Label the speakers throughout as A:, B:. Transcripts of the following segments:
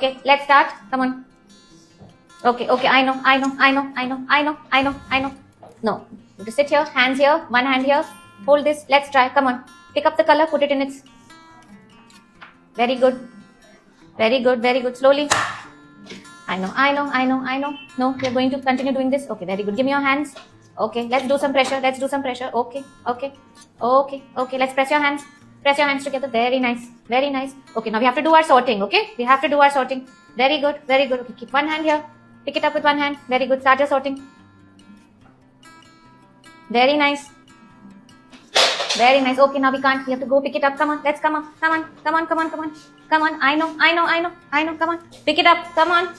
A: Okay, let's start. Come on. Okay, I know. No, you just sit here, hands here, one hand here. Hold this. Let's try. Come on. Pick up the color, put it in its. Very good. Slowly. I know. No, we're going to continue doing this. Okay, very good. Give me your hands. Okay, let's do some pressure. Okay. Let's press your hands. Press your hands together. Very nice. Okay, now we have to do our sorting. Okay, we have to do our sorting. Very good. Okay, keep one hand here. Pick it up with one hand. Very good. Start your sorting. Very nice. Okay, now we can't. We have to go pick it up. Come on. Let's come on. Come on. I know. Come on. Pick it up. Come on.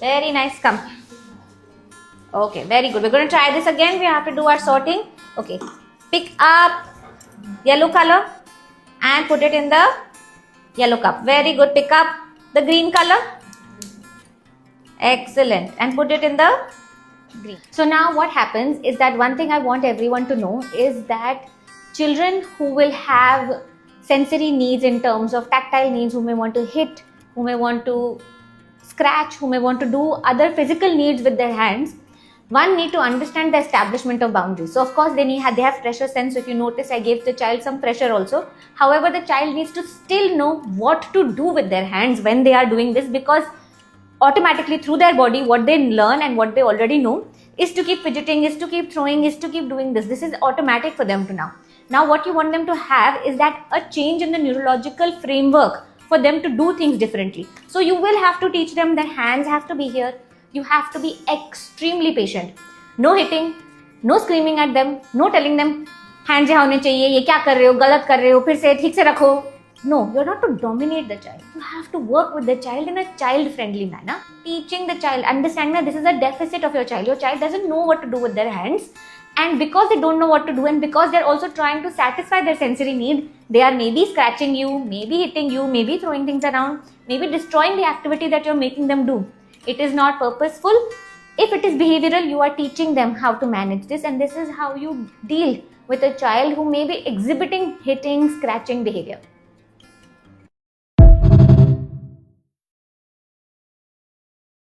A: Very nice. Come. Okay, very good. We're going to try this again. We have to do our sorting. Okay. Pick up yellow color and put it in the yellow cup. Very good. Pick up the green color. Excellent. And put it in the green. So now what happens is that one thing I want everyone to know is that children who will have sensory needs in terms of tactile needs, who may want to hit, who may want to scratch, who may want to do other physical needs with their hands, one need to understand the establishment of boundaries. So of course they have pressure sense. So if you notice, I gave the child some pressure also. However, the child needs to still know what to do with their hands when they are doing this, because automatically through their body, what they learn and what they already know is to keep fidgeting, is to keep throwing, is to keep doing this. This is automatic for them to now. Now what you want them to have is that a change in the neurological framework for them to do things differently. So you will have to teach them that hands have to be here. You have to be extremely patient. No hitting, no screaming at them, no telling them hands यहाँ होने चाहिए, ये क्या कर रहे हो, गलत कर रहे हो, फिर से ठीक से रखो. No, you're not to dominate the child. You have to work with the child in a child-friendly manner. Teaching the child, understanding that this is a deficit of your child. Your child doesn't know what to do with their hands. And because they don't know what to do, and because they're also trying to satisfy their sensory need, they are maybe scratching you, maybe hitting you, maybe throwing things around, maybe destroying the activity that you're making them do. It is not purposeful. If it is behavioral, you are teaching them how to manage this, and this is how you deal with a child who may be exhibiting hitting, scratching behavior.